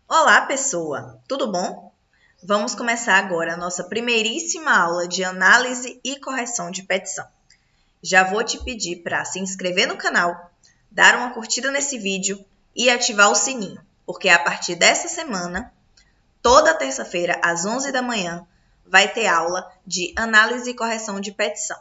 Olá, pessoa! Tudo bom? Vamos começar agora a nossa primeiríssima aula de análise e correção de petição. Já vou te pedir para se inscrever no canal, dar uma curtida nesse vídeo e ativar o sininho, porque a partir dessa semana, toda terça-feira, às 11 da manhã, vai ter aula de análise e correção de petição.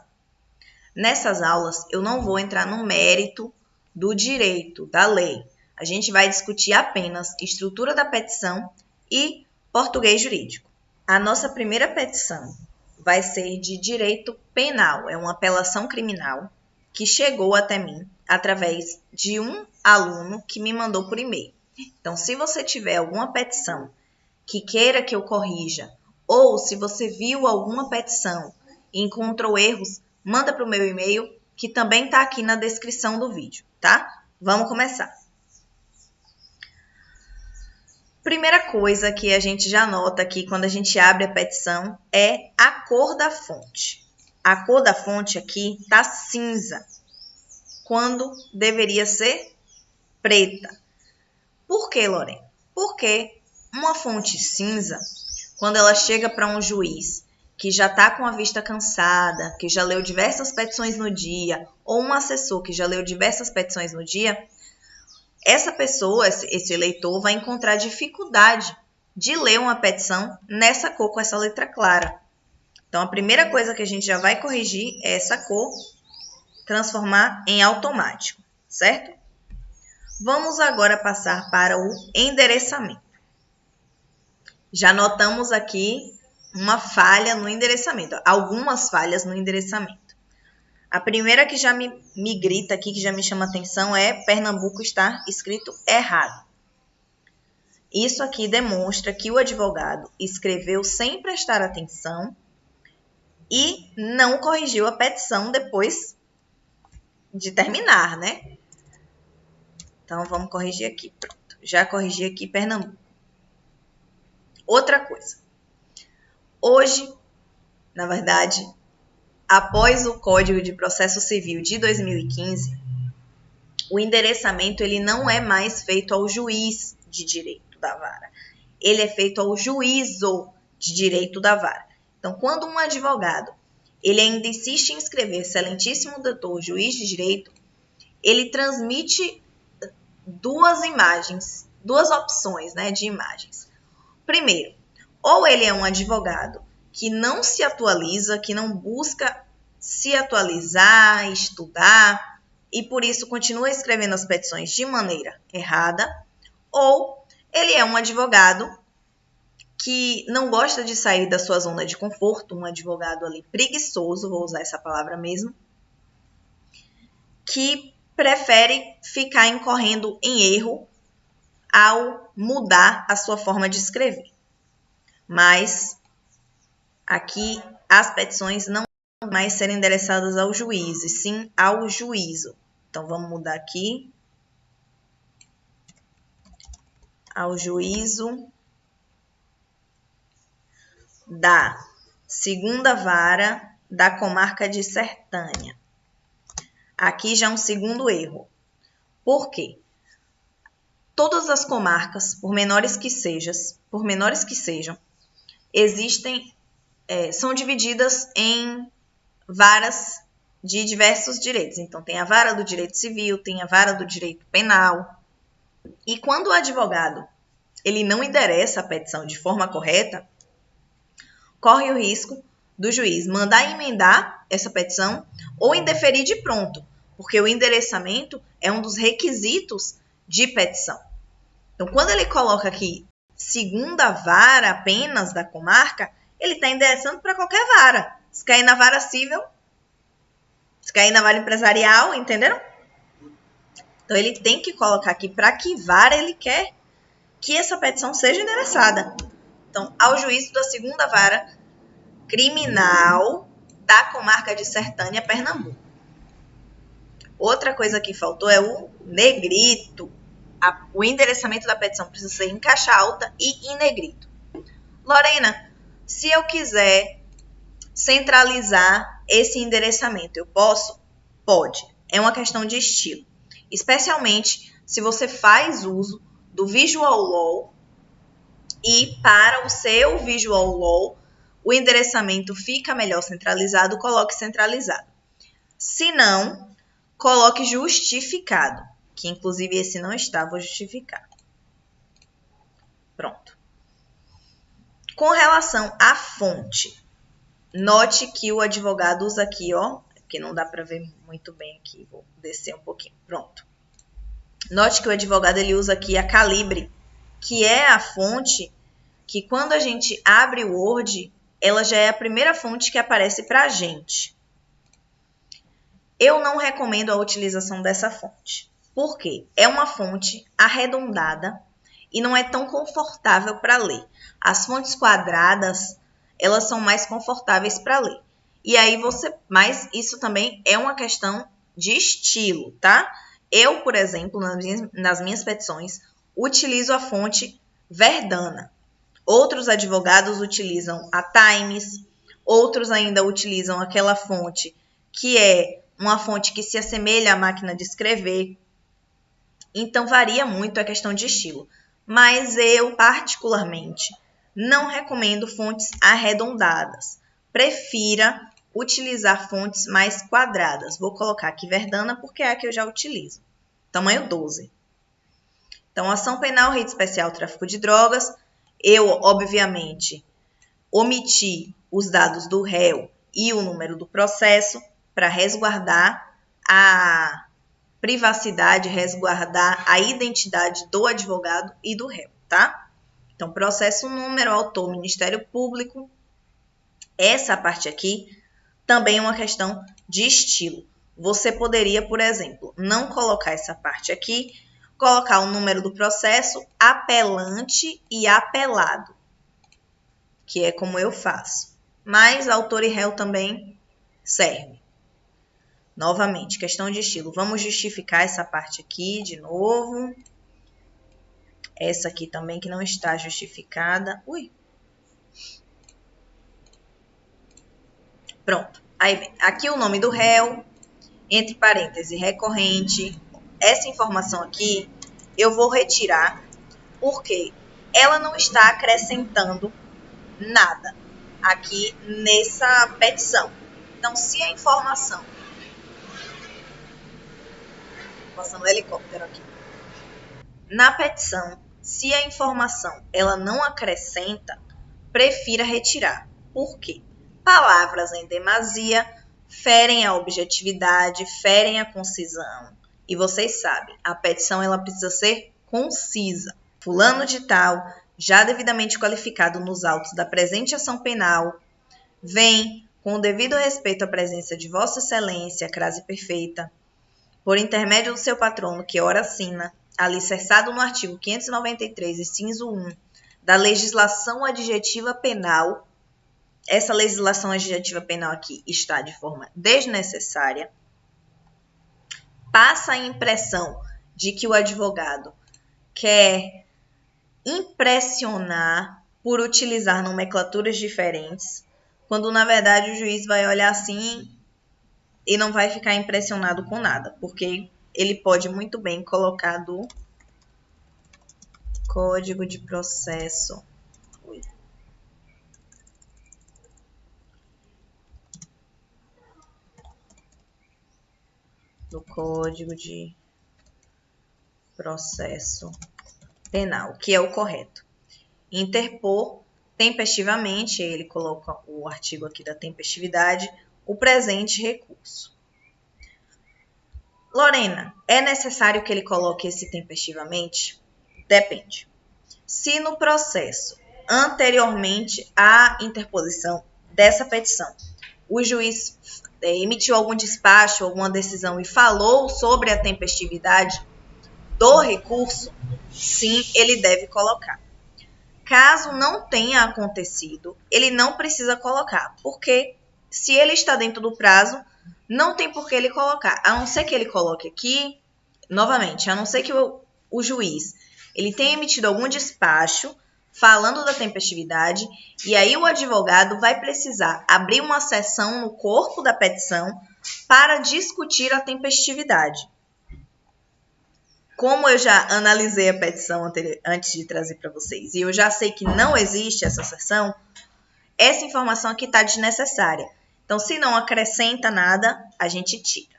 Nessas aulas, eu não vou entrar no mérito do direito, da lei. A gente vai discutir apenas estrutura da petição e português jurídico. A nossa primeira petição vai ser de direito penal, é uma apelação criminal que chegou até mim através de um aluno que me mandou por e-mail. Então, se você tiver alguma petição que queira que eu corrija, ou se você viu alguma petição e encontrou erros, manda para o meu e-mail, que também está aqui na descrição do vídeo, tá? Vamos começar. Primeira coisa que a gente já nota aqui quando a gente abre a petição é a cor da fonte. A cor da fonte aqui está cinza, quando deveria ser preta. Por que, Lorena? Porque uma fonte cinza, quando ela chega para um juiz que já está com a vista cansada, que já leu diversas petições no dia, ou um assessor que já leu diversas petições no dia, essa pessoa, esse eleitor, vai encontrar dificuldade de ler uma petição nessa cor, com essa letra clara. Então, a primeira coisa que a gente já vai corrigir é essa cor, transformar em automático, certo? Vamos agora passar para o endereçamento. Já notamos aqui uma falha no endereçamento, algumas falhas no endereçamento. A primeira que já me grita aqui, que já me chama atenção, é Pernambuco estar escrito errado. Isso aqui demonstra que o advogado escreveu sem prestar atenção e não corrigiu a petição depois de terminar, né? Então, vamos corrigir aqui, pronto. Já corrigi aqui Pernambuco. Outra coisa. Hoje, na verdade, após o Código de Processo Civil de 2015, o endereçamento ele não é mais feito ao juiz de direito da vara. Ele é feito ao juízo de direito da vara. Então, quando um advogado ele ainda insiste em escrever excelentíssimo doutor juiz de direito, ele transmite duas imagens, duas opções, né, de imagens. Primeiro, ou ele é um advogado que não se atualiza, que não busca se atualizar, estudar, e por isso continua escrevendo as petições de maneira errada, ou ele é um advogado que não gosta de sair da sua zona de conforto, um advogado ali preguiçoso, vou usar essa palavra mesmo, que prefere ficar incorrendo em erro ao mudar a sua forma de escrever. Mas aqui as petições não vão mais ser endereçadas ao juiz, e sim ao juízo. Então, vamos mudar aqui. Ao juízo da segunda vara da comarca de Sertânia. Aqui já é um segundo erro. Por quê? Todas as comarcas, por menores que sejam, existem, são divididas em varas de diversos direitos. Então, tem a vara do direito civil, tem a vara do direito penal. E quando o advogado ele não endereça a petição de forma correta, corre o risco do juiz mandar emendar essa petição ou indeferir de pronto, porque o endereçamento é um dos requisitos de petição. Então, quando ele coloca aqui segunda vara apenas da comarca, ele está endereçando para qualquer vara. Se cair na vara civil, se cair na vara empresarial, entenderam? Então, ele tem que colocar aqui para que vara ele quer que essa petição seja endereçada. Então, ao juízo da segunda vara criminal da comarca de Sertânia, Pernambuco. Outra coisa que faltou é o negrito. O endereçamento da petição precisa ser em caixa alta e em negrito. Lorena, se eu quiser centralizar esse endereçamento, eu posso? Pode. É uma questão de estilo. Especialmente se você faz uso do Visual Law e para o seu Visual Law, o endereçamento fica melhor centralizado, coloque centralizado. Se não, coloque justificado, que inclusive esse não estava justificado. Pronto. Com relação à fonte, note que o advogado usa aqui, ó, que não dá para ver muito bem aqui, vou descer um pouquinho. Pronto. Note que o advogado ele usa aqui a Calibre, que é a fonte que quando a gente abre o Word, ela já é a primeira fonte que aparece para a gente. Eu não recomendo a utilização dessa fonte. Por quê? É uma fonte arredondada e não é tão confortável para ler. As fontes quadradas, elas são mais confortáveis para ler. E aí mas isso também é uma questão de estilo, tá? Eu, por exemplo, nas minhas petições, utilizo a fonte Verdana. Outros advogados utilizam a Times, outros ainda utilizam aquela fonte que é uma fonte que se assemelha à máquina de escrever. Então, varia muito a questão de estilo. Mas eu, particularmente, não recomendo fontes arredondadas. Prefira utilizar fontes mais quadradas. Vou colocar aqui Verdana porque é a que eu já utilizo. Tamanho 12. Então, ação penal, rede especial, tráfico de drogas. Eu, obviamente, omiti os dados do réu e o número do processo para resguardar a privacidade, resguardar a identidade do advogado e do réu, tá? Então, processo número, autor, Ministério Público. Essa parte aqui também é uma questão de estilo. Você poderia, por exemplo, não colocar essa parte aqui, colocar o número do processo, apelante e apelado, que é como eu faço. Mas autor e réu também serve. Novamente, questão de estilo. Vamos justificar essa parte aqui de novo. Essa aqui também que não está justificada. Ui. Pronto. Aí vem aqui o nome do réu, entre parênteses, recorrente. Essa informação aqui eu vou retirar porque ela não está acrescentando nada aqui nessa petição. Então, se a informação... Passando o helicóptero aqui. Na petição, se a informação ela não acrescenta, prefira retirar. Por quê? Palavras em demasia ferem a objetividade, ferem a concisão. E vocês sabem, a petição ela precisa ser concisa. Fulano de tal, já devidamente qualificado nos autos da presente ação penal, vem, com o devido respeito à presença de Vossa Excelência, crase perfeita, por intermédio do seu patrono, que ora assina, alicerçado no artigo 593, inciso 1, da legislação adjetiva penal. Essa legislação adjetiva penal aqui está de forma desnecessária. Passa a impressão de que o advogado quer impressionar por utilizar nomenclaturas diferentes, quando na verdade o juiz vai olhar assim e não vai ficar impressionado com nada, porque ele pode muito bem colocar do Código de Processo. Do Código de Processo Penal, que é o correto. Interpor tempestivamente, ele coloca o artigo aqui da tempestividade, o presente recurso. Lorena, é necessário que ele coloque esse tempestivamente? Depende. Se no processo, anteriormente à interposição dessa petição, o juiz emitiu algum despacho, alguma decisão e falou sobre a tempestividade do recurso, sim, ele deve colocar. Caso não tenha acontecido, ele não precisa colocar, porque se ele está dentro do prazo, não tem por que ele colocar, a não ser que ele coloque aqui, novamente, a não ser que o juiz ele tenha emitido algum despacho falando da tempestividade, e aí o advogado vai precisar abrir uma seção no corpo da petição para discutir a tempestividade. como eu já analisei a petição antes de trazer para vocês, e eu já sei que não existe essa seção, essa informação aqui está desnecessária. Então, se não acrescenta nada, a gente tira.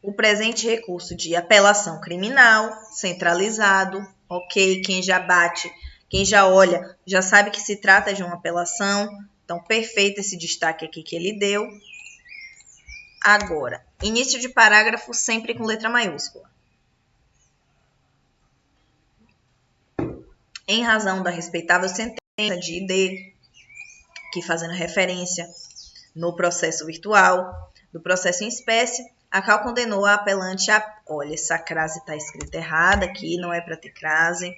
O presente recurso de apelação criminal, centralizado, ok? Quem já bate, quem já olha, já sabe que se trata de uma apelação. Então, perfeito esse destaque aqui que ele deu. Agora, início de parágrafo sempre com letra maiúscula. Em razão da respeitável sentença de ID, que fazendo referência no processo virtual, do processo em espécie, a qual condenou a apelante a... Olha, essa crase está escrita errada aqui, não é para ter crase.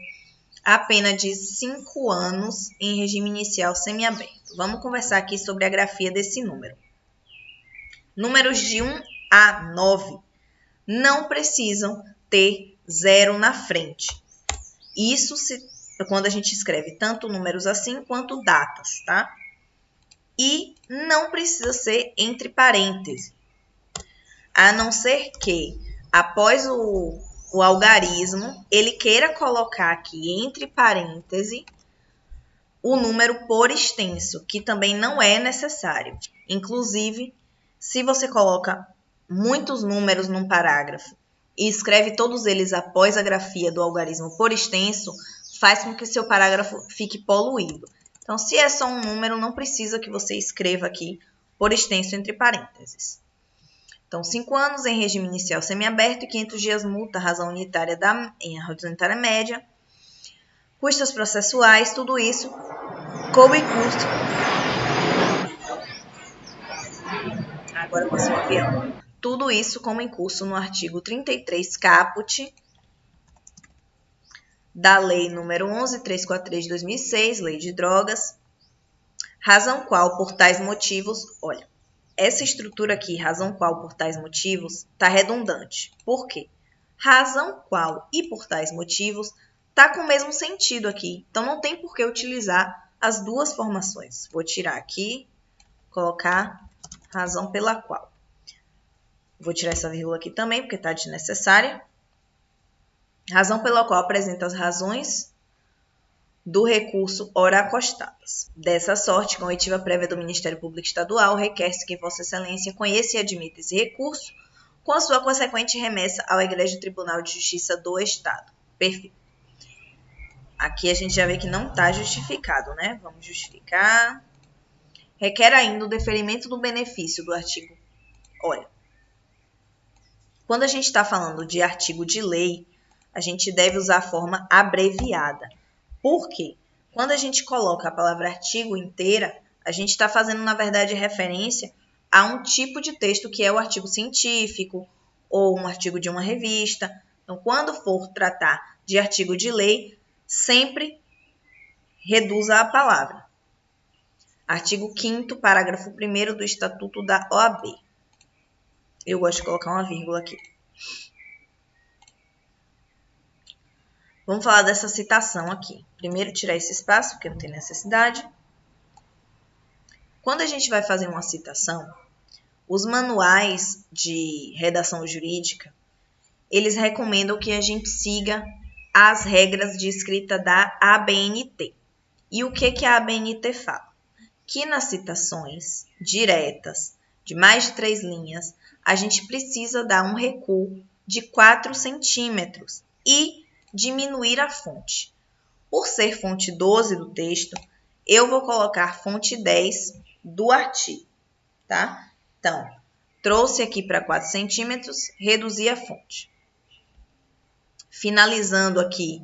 A pena de 5 anos em regime inicial semiaberto. Vamos conversar aqui sobre a grafia desse número. Números de 1 a 9 não precisam ter 0 na frente. Isso quando a gente escreve tanto números assim quanto datas, tá? E não precisa ser entre parênteses. A não ser que, após o algarismo, ele queira colocar aqui entre parênteses o número por extenso, que também não é necessário. Inclusive, se você coloca muitos números num parágrafo e escreve todos eles após a grafia do algarismo por extenso, faz com que seu parágrafo fique poluído. Então, se é só um número, não precisa que você escreva aqui por extenso entre parênteses. Então, 5 anos em regime inicial semiaberto e 500 dias multa, razão unitária em razão unitária média, custos processuais, tudo isso como em curso. Agora passou o avião. Tudo isso como em curso no artigo 33 caput da Lei nº 11.343 de 2006, Lei de Drogas, razão qual por tais motivos, olha, essa estrutura aqui, razão qual por tais motivos, está redundante. Por quê? Razão qual e por tais motivos está com o mesmo sentido aqui. Então, não tem por que utilizar as duas formações. Vou tirar aqui, colocar razão pela qual. Vou tirar essa vírgula aqui também, porque está desnecessária. Razão pela qual apresenta as razões do recurso ora acostadas. Dessa sorte, com a oitiva prévia do Ministério Público Estadual, requer-se que Vossa Excelência conheça e admita esse recurso, com a sua consequente remessa ao Egrégio Tribunal de Justiça do Estado. Perfeito. Aqui a gente já vê que não está justificado, né? Vamos justificar. Requer ainda o deferimento do benefício do artigo. Olha, quando a gente está falando de artigo de lei, a gente deve usar a forma abreviada. Por quê? Quando a gente coloca a palavra artigo inteira, a gente está fazendo, na verdade, referência a um tipo de texto que é o artigo científico ou um artigo de uma revista. Então, quando for tratar de artigo de lei, sempre reduza a palavra. Artigo 5º, parágrafo 1º do Estatuto da OAB. Eu gosto de colocar uma vírgula aqui. Vamos falar dessa citação aqui. Primeiro, tirar esse espaço, porque não tem necessidade. Quando a gente vai fazer uma citação, os manuais de redação jurídica, eles recomendam que a gente siga as regras de escrita da ABNT. E o que a ABNT fala? Que nas citações diretas de mais de 3 linhas, a gente precisa dar um recuo de 4 centímetros e diminuir a fonte. Por ser fonte 12 do texto, eu vou colocar fonte 10 do artigo, tá? Então, trouxe aqui para 4 centímetros, reduzi a fonte. Finalizando aqui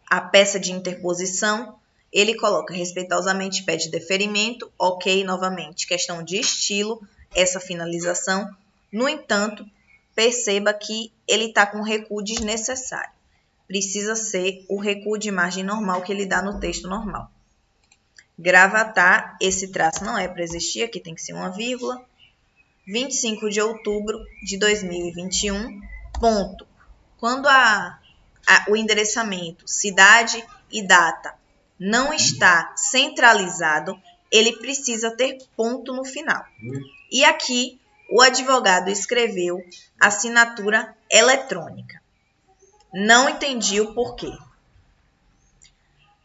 a peça de interposição, ele coloca respeitosamente pede deferimento, ok, novamente, questão de estilo, essa finalização. No entanto, perceba que ele está com recuo desnecessário. Precisa ser o recuo de margem normal que ele dá no texto normal. Gravatar, esse traço não é para existir, aqui tem que ser uma vírgula. 25 de outubro de 2021, ponto. Quando o endereçamento, cidade e data não está centralizado, ele precisa ter ponto no final. E aqui o advogado escreveu assinatura eletrônica. Não entendi o porquê.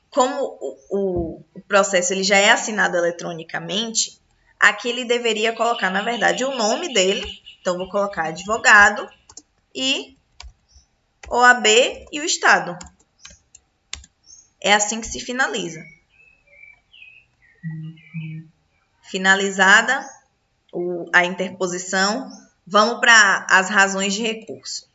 Como o processo ele já é assinado eletronicamente, aqui ele deveria colocar, na verdade, o nome dele. Então, vou colocar advogado e OAB e o Estado. É assim que se finaliza. Finalizada a interposição, vamos para as razões de recurso.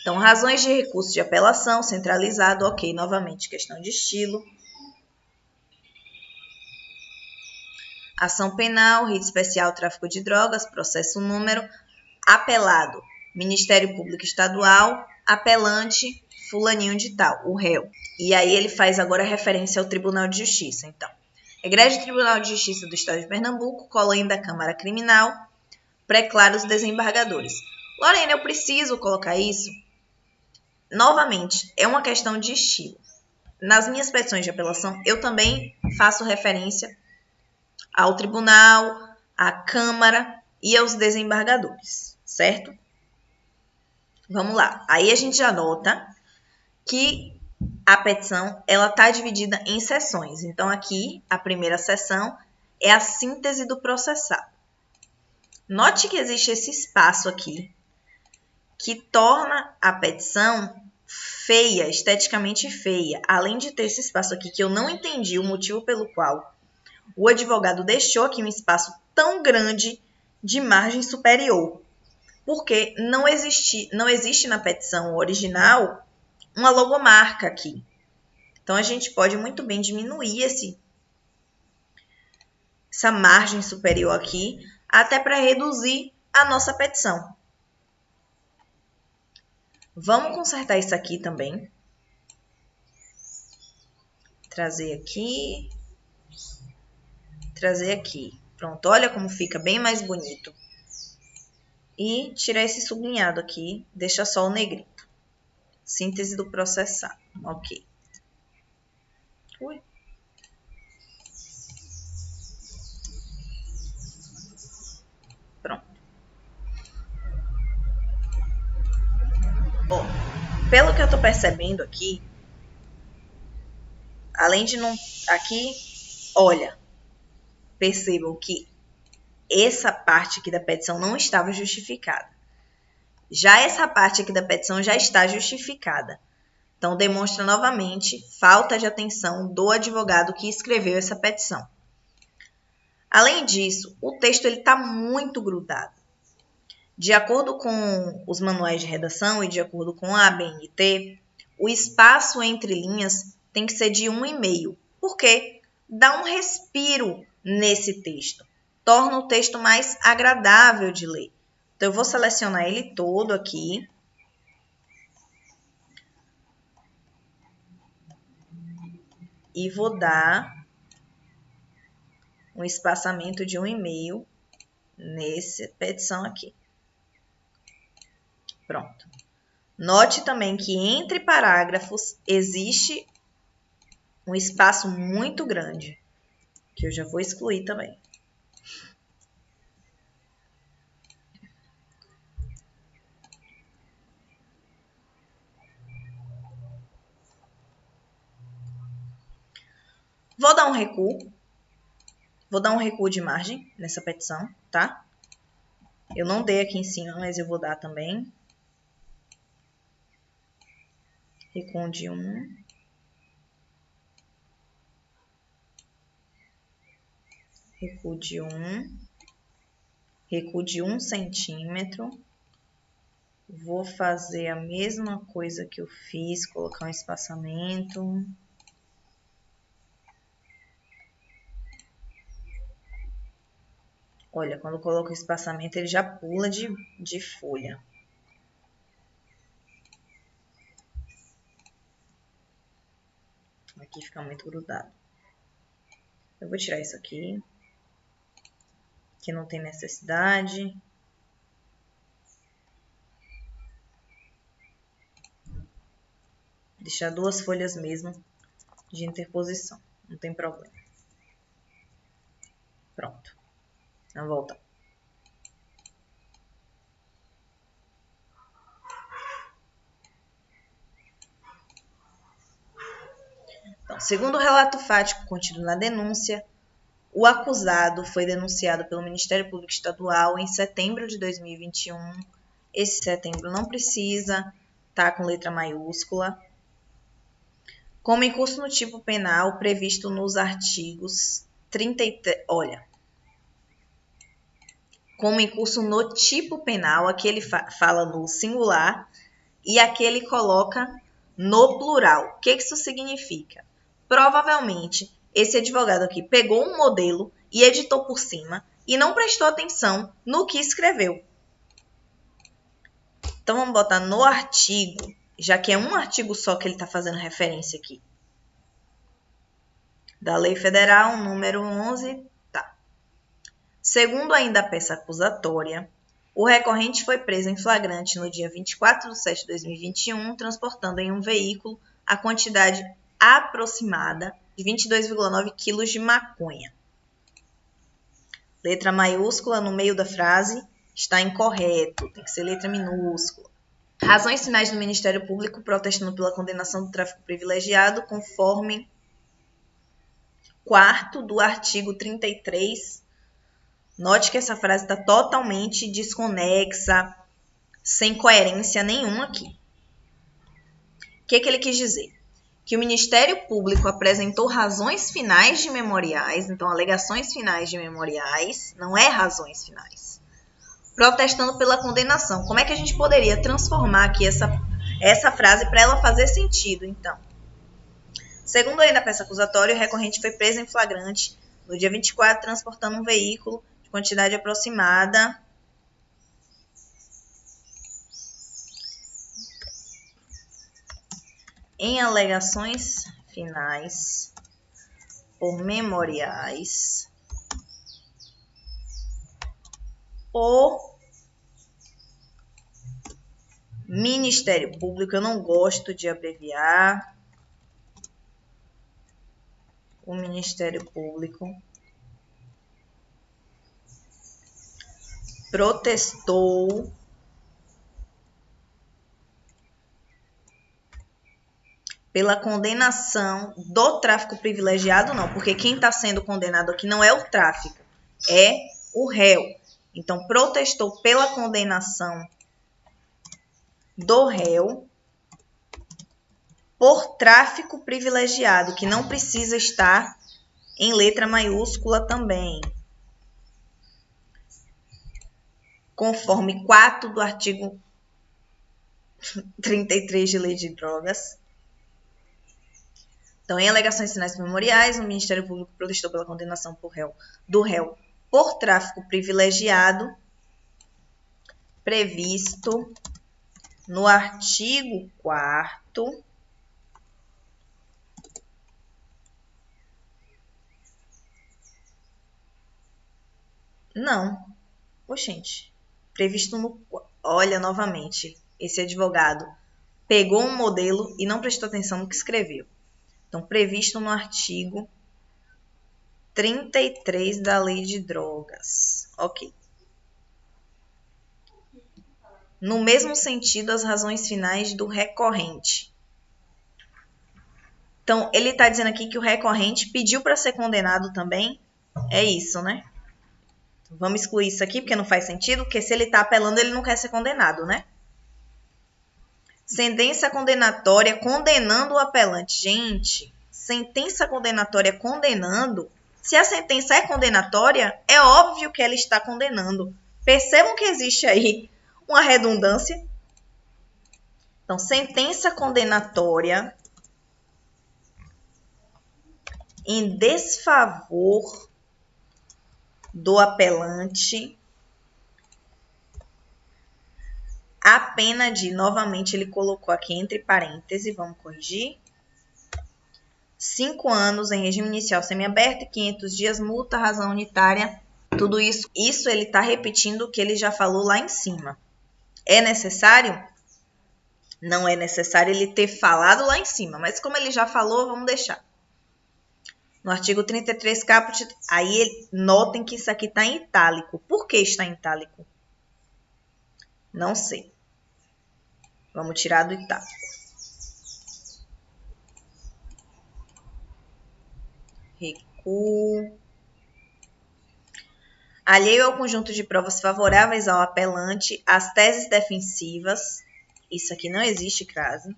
Então, razões de recurso de apelação, centralizado, ok, novamente, questão de estilo. Ação penal, rito especial, tráfico de drogas, processo número, apelado, Ministério Público Estadual, apelante, fulaninho de tal, o réu. E aí ele faz agora referência ao Tribunal de Justiça, então. Egresso Tribunal de Justiça do Estado de Pernambuco, Colém da Câmara Criminal, pré-claros desembargadores. Lorena, eu preciso colocar isso? Novamente, é uma questão de estilo. Nas minhas petições de apelação, eu também faço referência ao tribunal, à Câmara e aos desembargadores, certo? Vamos lá. Aí a gente já nota que a petição ela está dividida em seções. Então, aqui, a primeira seção é a síntese do processado. Note que existe esse espaço aqui que torna a petição feia, esteticamente feia. Além de ter esse espaço aqui que eu não entendi o motivo pelo qual o advogado deixou aqui um espaço tão grande de margem superior. Porque não existe na petição original uma logomarca aqui. Então, a gente pode muito bem diminuir essa margem superior aqui, até para reduzir a nossa petição. Vamos consertar isso aqui também. Trazer aqui. Trazer aqui. Pronto, olha como fica bem mais bonito. E tirar esse sublinhado aqui, deixa só o negrito. Síntese do processado. Ok. Ui. Pronto. Bom, pelo que eu tô percebendo aqui, além de não... Aqui, olha, percebam que essa parte aqui da petição não estava justificada. Já essa parte aqui da petição já está justificada. Então, demonstra novamente falta de atenção do advogado que escreveu essa petição. Além disso, o texto está muito grudado. De acordo com os manuais de redação e de acordo com a ABNT, o espaço entre linhas tem que ser de 1,5. Por quê? Dá um respiro nesse texto. Torna o texto mais agradável de ler. Então, eu vou selecionar ele todo aqui. E vou dar um espaçamento de 1,5 nessa petição aqui. Pronto. Note também que entre parágrafos existe um espaço muito grande, que eu já vou excluir também. Vou dar um recuo. Vou dar um recuo de margem nessa petição, tá? Eu não dei aqui em cima, mas eu vou dar também. Recuo de 1. Recuo de 1. Recuo de 1 centímetro. Vou fazer a mesma coisa que eu fiz, colocar um espaçamento. Olha, quando eu coloco o espaçamento, ele já pula de folha. Aqui fica muito grudado. Eu vou tirar isso aqui, que não tem necessidade. Deixar 2 folhas mesmo de interposição, não tem problema. Pronto. Vamos voltar. Então, segundo o relato fático contido na denúncia, o acusado foi denunciado pelo Ministério Público Estadual em setembro de 2021. Esse setembro não precisa, tá com letra maiúscula. Como incurso no tipo penal previsto nos artigos 33... Olha, como incurso no tipo penal, aqui ele fala no singular e aqui ele coloca no plural. O que isso significa? Provavelmente, esse advogado aqui pegou um modelo e editou por cima e não prestou atenção no que escreveu. Então, vamos botar no artigo, já que é um artigo só que ele está fazendo referência aqui. Da Lei Federal, número 11, tá. Segundo ainda a peça acusatória, o recorrente foi preso em flagrante no dia 24 de setembro de 2021, transportando em um veículo a quantidade aproximada de 22,9 quilos de maconha. Letra maiúscula no meio da frase está incorreto, tem que ser letra minúscula. Razões finais do Ministério Público protestando pela condenação do tráfico privilegiado, conforme 4º do artigo 33. Note que essa frase está totalmente desconexa, sem coerência nenhuma aqui. O que ele quis dizer? Que o Ministério Público apresentou razões finais de memoriais, então alegações finais de memoriais, não é razões finais, protestando pela condenação. Como é que a gente poderia transformar aqui essa frase para ela fazer sentido, então? Segundo ainda a peça acusatória, o recorrente foi preso em flagrante no dia 24, transportando um veículo de quantidade aproximada em alegações finais por memoriais, o Ministério Público, eu não gosto de abreviar, o Ministério Público protestou pela condenação do tráfico privilegiado, não, porque quem está sendo condenado aqui não é o tráfico, é o réu. Então, protestou pela condenação do réu por tráfico privilegiado, que não precisa estar em letra maiúscula também. Conforme 4 do artigo 33 de Lei de Drogas. Então, em alegações finais memoriais, o Ministério Público protestou pela condenação do réu por tráfico privilegiado, previsto no artigo 4º Não. Oxente. Previsto no... Olha, novamente, esse advogado pegou um modelo e não prestou atenção no que escreveu. Então, previsto no artigo 33 da Lei de Drogas. Ok. No mesmo sentido, as razões finais do recorrente. Então, ele está dizendo aqui que o recorrente pediu para ser condenado também. É isso, né? Vamos excluir isso aqui, porque não faz sentido, porque se ele está apelando, ele não quer ser condenado, né? Sentença condenatória condenando o apelante. Gente, sentença condenatória condenando. Se a sentença é condenatória, é óbvio que ela está condenando. Percebam que existe aí uma redundância. Então, sentença condenatória em desfavor do apelante, a pena de, novamente ele colocou aqui entre parênteses, vamos corrigir, 5 anos em regime inicial semiaberto e 500 dias multa, razão unitária, tudo isso ele está repetindo o que ele já falou lá em cima. É necessário? Não é necessário ele ter falado lá em cima, mas como ele já falou, vamos deixar. No artigo 33, caput, aí notem que isso aqui está em itálico. Por que está em itálico? Não sei. Vamos tirar do itálico. Recuo. Alheio ao conjunto de provas favoráveis ao apelante, as teses defensivas. Isso aqui não existe crase.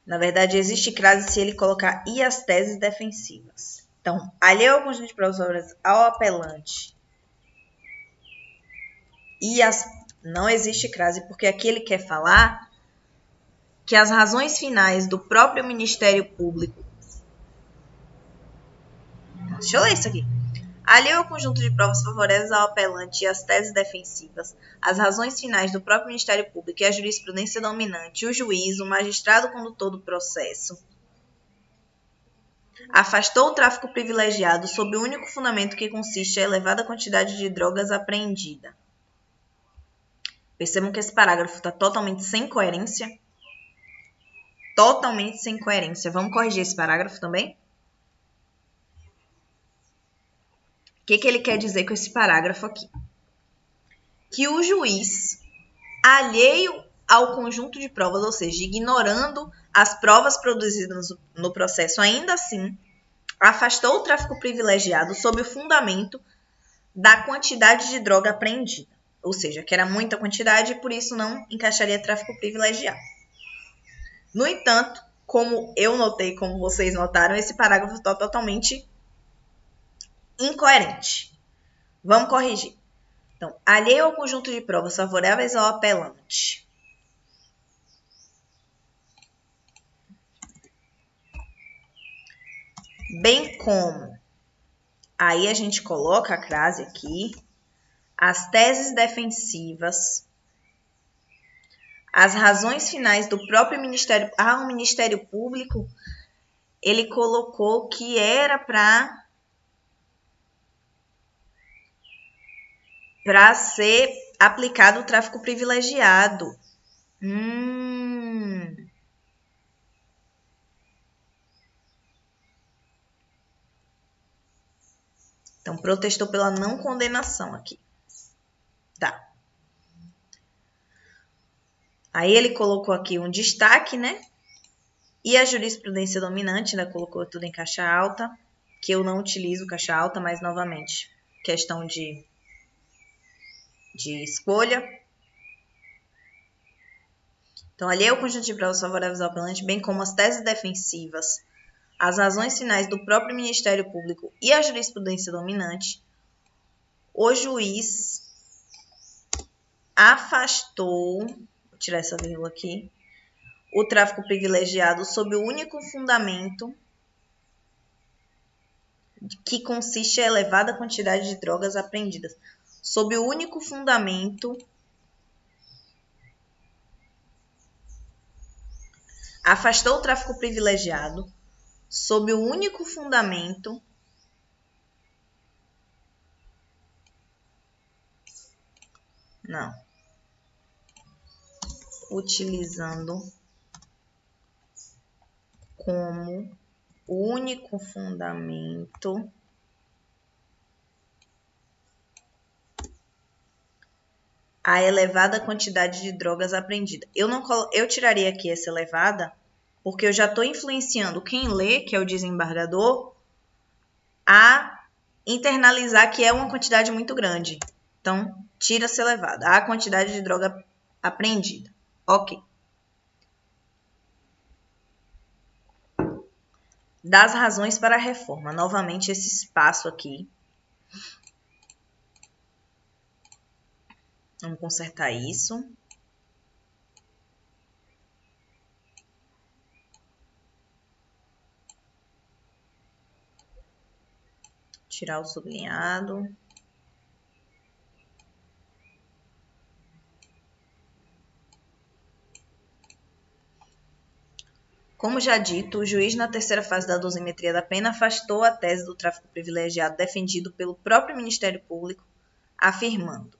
Na verdade, existe crase se ele colocar e as teses defensivas. Então, alheio ao conjunto de provas favoráveis ao apelante e as... Não existe crase, porque aqui ele quer falar que as razões finais do próprio Ministério Público... Deixa eu ler isso aqui. Alheio ao conjunto de provas favoráveis ao apelante e as teses defensivas, as razões finais do próprio Ministério Público e a jurisprudência dominante, o juiz, o magistrado condutor do processo, afastou o tráfico privilegiado sob o único fundamento que consiste a elevada quantidade de drogas apreendida. Percebam que esse parágrafo está totalmente sem coerência. Totalmente sem coerência. Vamos corrigir esse parágrafo também? O que ele quer dizer com esse parágrafo aqui? Que o juiz, alheio ao conjunto de provas, ou seja, ignorando as provas produzidas no processo, ainda assim, afastou o tráfico privilegiado sob o fundamento da quantidade de droga apreendida. Ou seja, que era muita quantidade e por isso não encaixaria tráfico privilegiado. No entanto, como eu notei, como vocês notaram, esse parágrafo está totalmente incoerente. Vamos corrigir. Então, alheio ao conjunto de provas favoráveis ao apelante. Bem como, aí a gente coloca a crase aqui, as teses defensivas, as razões finais do próprio Ministério, o Ministério Público, ele colocou que era para ser aplicado o tráfico privilegiado. Então, protestou pela não condenação aqui. Tá. Aí ele colocou aqui um destaque, né? E a jurisprudência dominante, né? Colocou tudo em caixa alta, que eu não utilizo caixa alta, mas novamente, questão de escolha. Então, alheio ao conjunto de provas favoráveis ao apelante, bem como as teses defensivas, as razões finais do próprio Ministério Público e a jurisprudência dominante, o juiz afastou, vou tirar essa vírgula aqui, o tráfico privilegiado sob o único fundamento que consiste a elevada quantidade de drogas apreendidas. Sob o único fundamento afastou o tráfico privilegiado sob o único fundamento utilizando como único fundamento a elevada quantidade de drogas apreendidas. Eu tiraria aqui essa elevada, porque eu já estou influenciando quem lê, que é o desembargador, a internalizar que é uma quantidade muito grande. Então, tira-se elevada. A quantidade de droga apreendida. Ok. Das razões para a reforma. Novamente, esse espaço aqui. Vamos consertar isso. Tirar o sublinhado. Como já dito, o juiz na terceira fase da dosimetria da pena afastou a tese do tráfico privilegiado defendido pelo próprio Ministério Público, afirmando: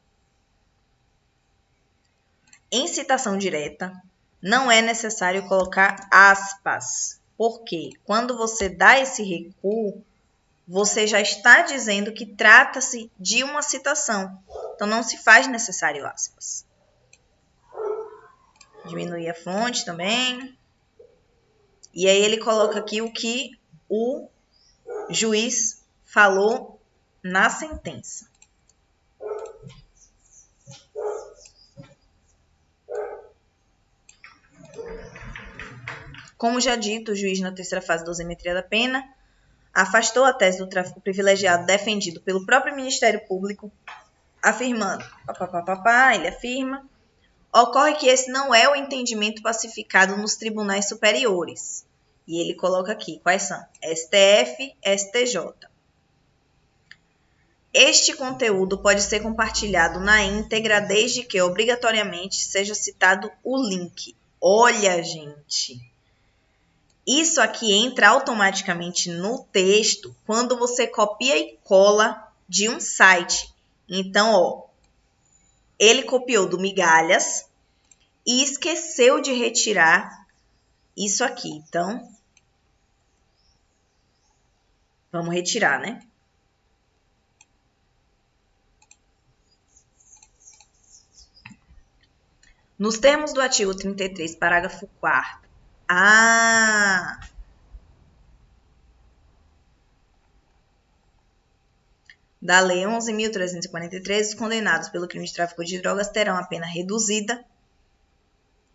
em citação direta, não é necessário colocar aspas. Porque quando você dá esse recuo, você já está dizendo que trata-se de uma citação. Então, não se faz necessário aspas. Diminuir a fonte também. E aí ele coloca aqui o que o juiz falou na sentença. Como já dito, o juiz na terceira fase da dosimetria da pena afastou a tese do tráfico privilegiado defendido pelo próprio Ministério Público, afirmando, ele afirma, ocorre que esse não é o entendimento pacificado nos tribunais superiores. E ele coloca aqui, quais são? STF, STJ. Este conteúdo pode ser compartilhado na íntegra, desde que obrigatoriamente seja citado o link. Olha, gente, isso aqui entra automaticamente no texto quando você copia e cola de um site. Então, ó, ele copiou do Migalhas e esqueceu de retirar isso aqui. Então, vamos retirar, né? Nos termos do artigo 33, parágrafo 4º. Da Lei 11.343, os condenados pelo crime de tráfico de drogas terão a pena reduzida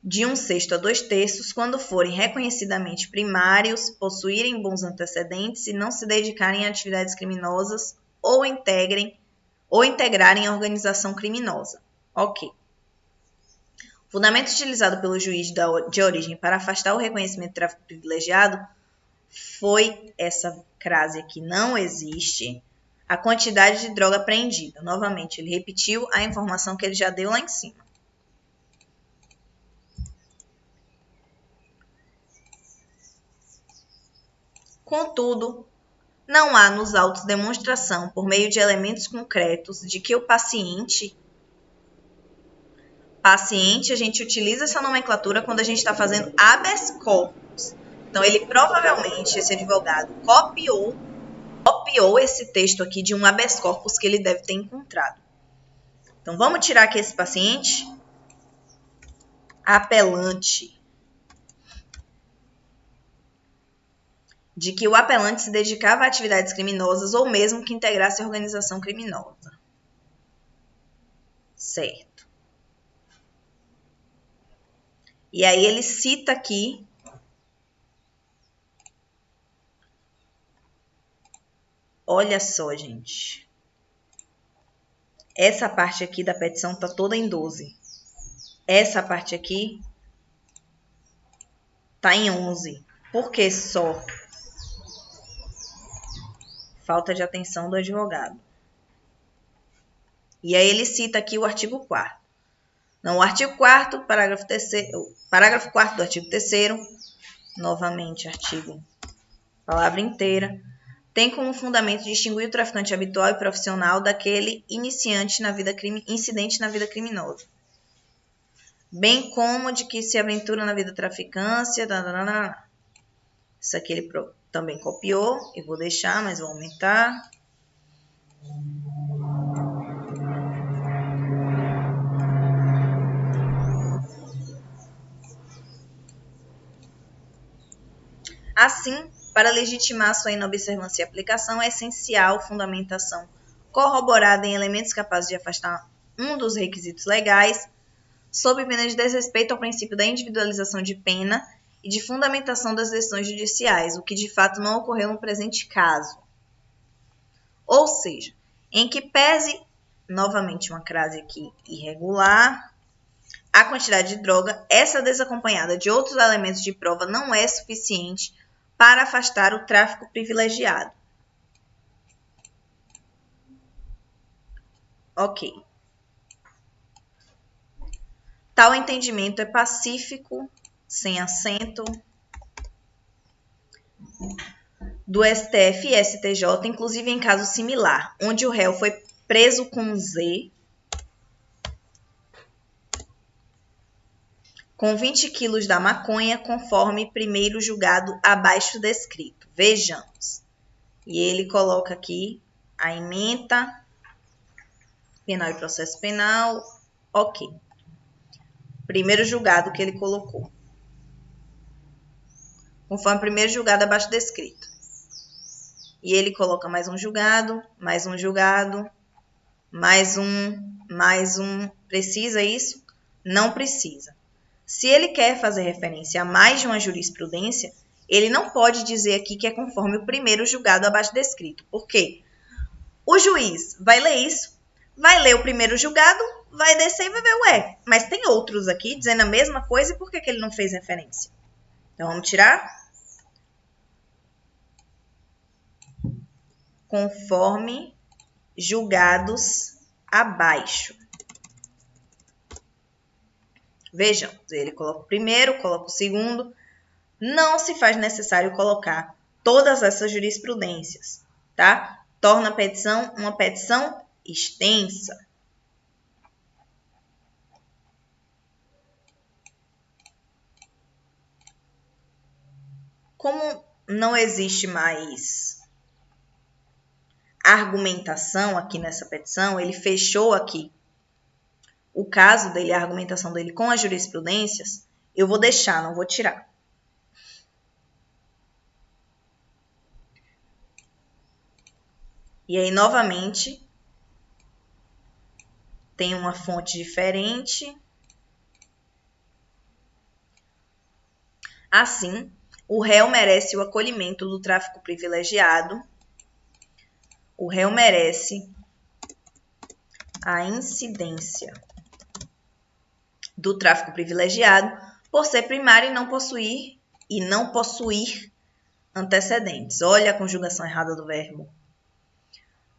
de 1/6 a 2/3 quando forem reconhecidamente primários, possuírem bons antecedentes e não se dedicarem a atividades criminosas ou integrarem a organização criminosa. Ok. O fundamento utilizado pelo juiz de origem para afastar o reconhecimento de tráfico privilegiado foi essa crase aqui, não existe, a quantidade de droga apreendida. Novamente, ele repetiu a informação que ele já deu lá em cima. Contudo, não há nos autos demonstração, por meio de elementos concretos, de que o paciente, a gente utiliza essa nomenclatura quando a gente está fazendo habeas corpus. Então, ele provavelmente, esse advogado, copiou esse texto aqui de um habeas corpus que ele deve ter encontrado. Então, vamos tirar aqui esse paciente. Apelante. De que o apelante se dedicava a atividades criminosas ou mesmo que integrasse a organização criminosa. Certo. E aí ele cita aqui olha só, gente. Essa parte aqui da petição está toda em 12. Essa parte aqui está em 11. Por que só? Falta de atenção do advogado. E aí ele cita aqui o artigo 4º. Não, o artigo 4º, parágrafo 4º do artigo 3º, novamente artigo, palavra inteira, tem como fundamento distinguir o traficante habitual e profissional daquele incidente na vida criminosa, bem como de que se aventura na vida traficância. Isso aqui ele também copiou, eu vou deixar, mas vou aumentar. Assim, para legitimar sua inobservância e aplicação, é essencial fundamentação corroborada em elementos capazes de afastar um dos requisitos legais, sob pena de desrespeito ao princípio da individualização de pena e de fundamentação das decisões judiciais, o que de fato não ocorreu no presente caso. Ou seja, em que pese, novamente uma crase aqui irregular, a quantidade de droga, essa desacompanhada de outros elementos de prova não é suficiente para afastar o tráfico privilegiado. Ok. Tal entendimento é pacífico, sem acento, do STF e STJ, inclusive em caso similar, onde o réu foi preso com Z, com 20 quilos da maconha, conforme primeiro julgado abaixo descrito. Vejamos. E ele coloca aqui a ementa, penal e processo penal, ok. Primeiro julgado que ele colocou. Conforme primeiro julgado abaixo descrito. E ele coloca mais um julgado, mais um julgado, mais um. Precisa isso? Não precisa. Se ele quer fazer referência a mais de uma jurisprudência, ele não pode dizer aqui que é conforme o primeiro julgado abaixo descrito. Por quê? O juiz vai ler isso, vai ler o primeiro julgado, vai descer e vai ver, ué, mas tem outros aqui dizendo a mesma coisa e por que ele não fez referência? Então, vamos tirar. Conforme julgados abaixo. Vejam, ele coloca o primeiro, coloca o segundo. Não se faz necessário colocar todas essas jurisprudências, tá? Torna a petição uma petição extensa. Como não existe mais argumentação aqui nessa petição, ele fechou aqui o caso dele, a argumentação dele com as jurisprudências, eu vou deixar, não vou tirar. E aí, novamente, tem uma fonte diferente. Assim, o réu merece o acolhimento do tráfico privilegiado. O réu merece a incidência do tráfico privilegiado por ser primário e não possuir antecedentes. Olha a conjugação errada do verbo.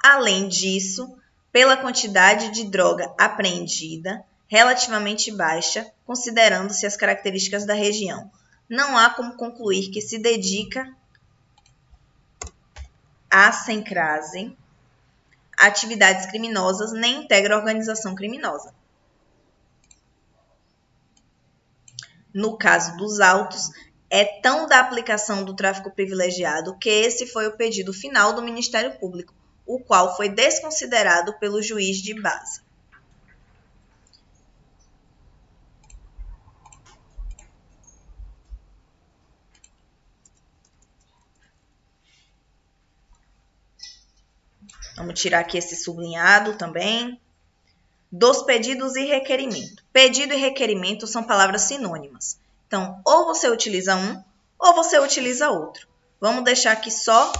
Além disso, pela quantidade de droga apreendida, relativamente baixa, considerando-se as características da região, não há como concluir que se dedica a sem crase atividades criminosas nem integra organização criminosa. No caso dos autos, é tão da aplicação do tráfico privilegiado que esse foi o pedido final do Ministério Público, o qual foi desconsiderado pelo juiz de base. Vamos tirar aqui esse sublinhado também. Dos pedidos e requerimento. Pedido e requerimento são palavras sinônimas. Então, ou você utiliza um, ou você utiliza outro. Vamos deixar aqui só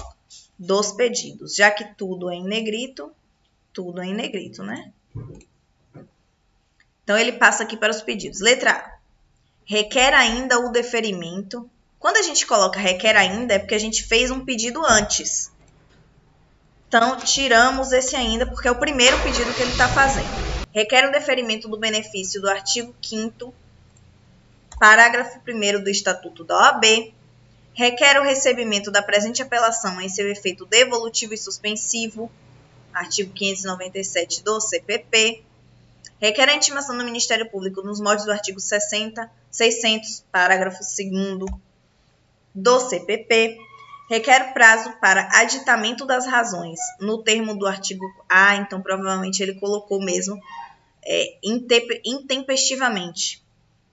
dos pedidos, já que tudo é em negrito, né? Então, ele passa aqui para os pedidos. Letra A. Requer ainda o deferimento. Quando a gente coloca requer ainda, é porque a gente fez um pedido antes. Então, tiramos esse ainda, porque é o primeiro pedido que ele está fazendo. Requer o deferimento do benefício do artigo 5º, parágrafo 1º do Estatuto da OAB. Requer o recebimento da presente apelação em seu efeito devolutivo e suspensivo, artigo 597 do CPP. Requer a intimação do Ministério Público nos moldes do artigo 600, parágrafo 2º do CPP. Requer prazo para aditamento das razões no termo do artigo A, então provavelmente ele colocou mesmo intempestivamente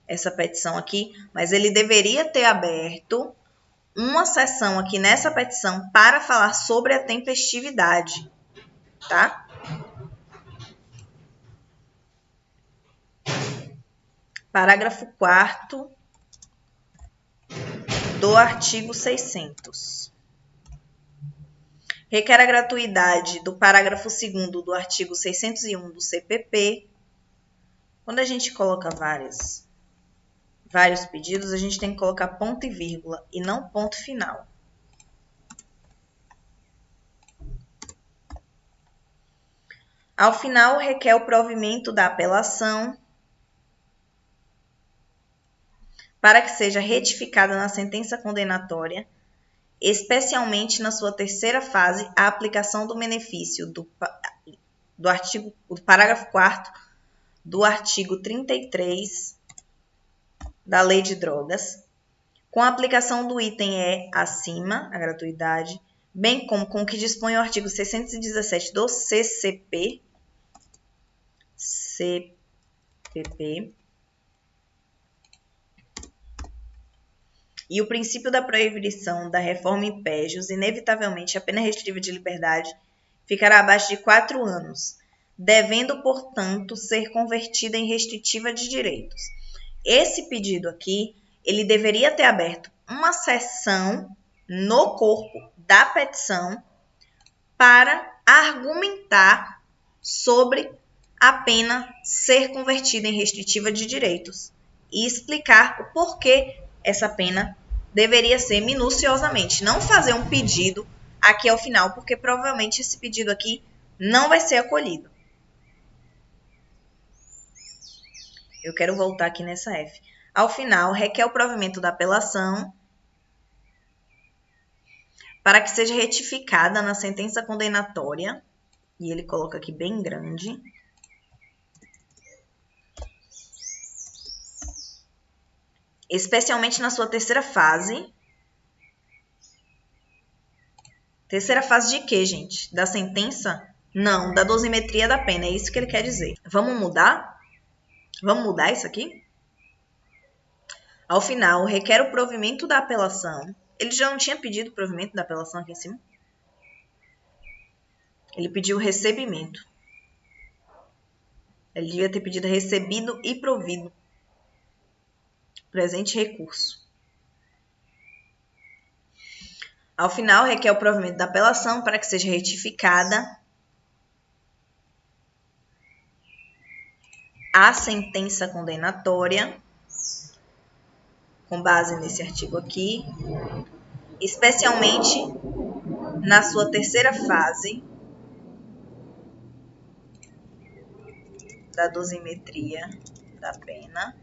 essa petição aqui, mas ele deveria ter aberto uma seção aqui nessa petição para falar sobre a tempestividade, tá? Parágrafo 4º do artigo 600. Requer a gratuidade do parágrafo 2º do artigo 601 do CPP. Quando a gente coloca vários pedidos, a gente tem que colocar ponto e vírgula e não ponto final. Ao final, requer o provimento da apelação para que seja retificada na sentença condenatória, especialmente na sua terceira fase, a aplicação do benefício do parágrafo 4º do artigo 33 da Lei de Drogas, com a aplicação do item E acima, a gratuidade, bem como com o que dispõe o artigo 617 do CCP, e o princípio da proibição da reforma impégios, inevitavelmente a pena restritiva de liberdade ficará abaixo de 4 anos, devendo, portanto, ser convertida em restritiva de direitos. Esse pedido aqui, ele deveria ter aberto uma seção no corpo da petição para argumentar sobre a pena ser convertida em restritiva de direitos e explicar o porquê essa pena deveria ser minuciosamente, não fazer um pedido aqui ao final, porque provavelmente esse pedido aqui não vai ser acolhido. Eu quero voltar aqui nessa F. Ao final, requer o provimento da apelação para que seja retificada na sentença condenatória, e ele coloca aqui bem grande, especialmente na sua terceira fase. Terceira fase de quê, gente? Da sentença? Não, da dosimetria da pena, é isso que ele quer dizer. Vamos mudar? Vamos mudar isso aqui? Ao final, requer o provimento da apelação. Ele já não tinha pedido o provimento da apelação aqui em cima? Ele pediu o recebimento. Ele devia ter pedido recebido e provido. Presente recurso. Ao final, requer o provimento da apelação para que seja retificada a sentença condenatória, com base nesse artigo aqui, especialmente na sua terceira fase da dosimetria da pena,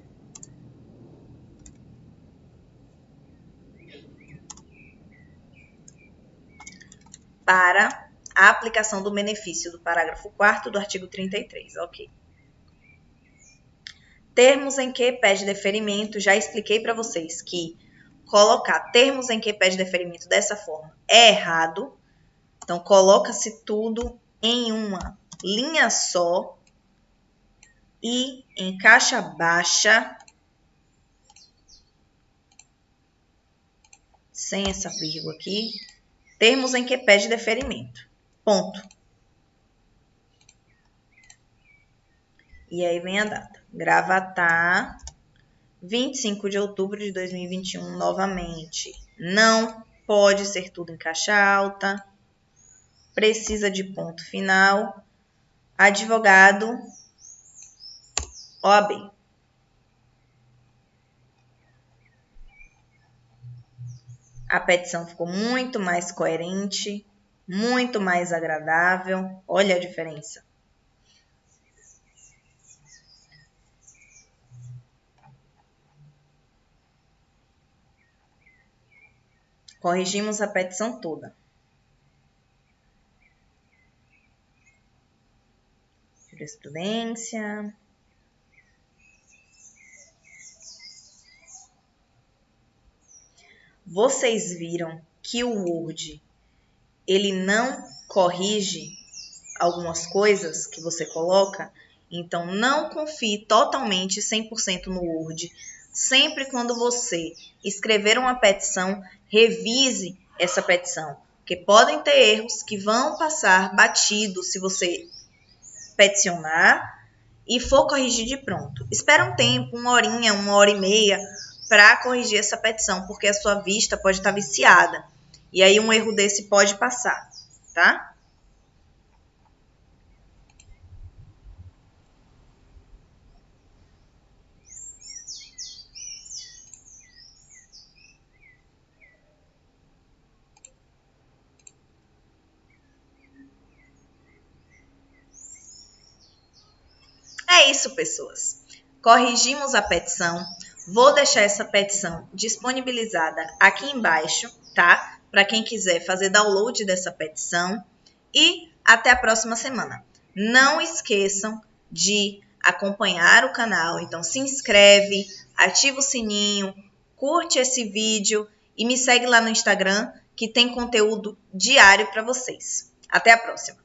para a aplicação do benefício do parágrafo 4º do artigo 33, ok. Termos em que pede deferimento, já expliquei para vocês que colocar termos em que pede deferimento dessa forma é errado. Então, coloca-se tudo em uma linha só e em caixa baixa, sem essa vírgula aqui, termos em que pede deferimento. Ponto. E aí vem a data. Gravatar, 25 de outubro de 2021, novamente. Não pode ser tudo em caixa alta. Precisa de ponto final. Advogado, OAB. A petição ficou muito mais coerente, muito mais agradável. Olha a diferença. Corrigimos a petição toda. Jurisprudência. Vocês viram que o Word, ele não corrige algumas coisas que você coloca? Então, não confie totalmente 100% no Word. Sempre quando você escrever uma petição, revise essa petição. Porque podem ter erros que vão passar batido se você peticionar e for corrigir de pronto. Espera um tempo, 1 hora e meia, para corrigir essa petição, porque a sua vista pode estar viciada. E aí um erro desse pode passar, tá? É isso, pessoas. Corrigimos a petição. Vou deixar essa petição disponibilizada aqui embaixo, tá? Para quem quiser fazer download dessa petição. E até a próxima semana. Não esqueçam de acompanhar o canal. Então, se inscreve, ativa o sininho, curte esse vídeo e me segue lá no Instagram, que tem conteúdo diário para vocês. Até a próxima!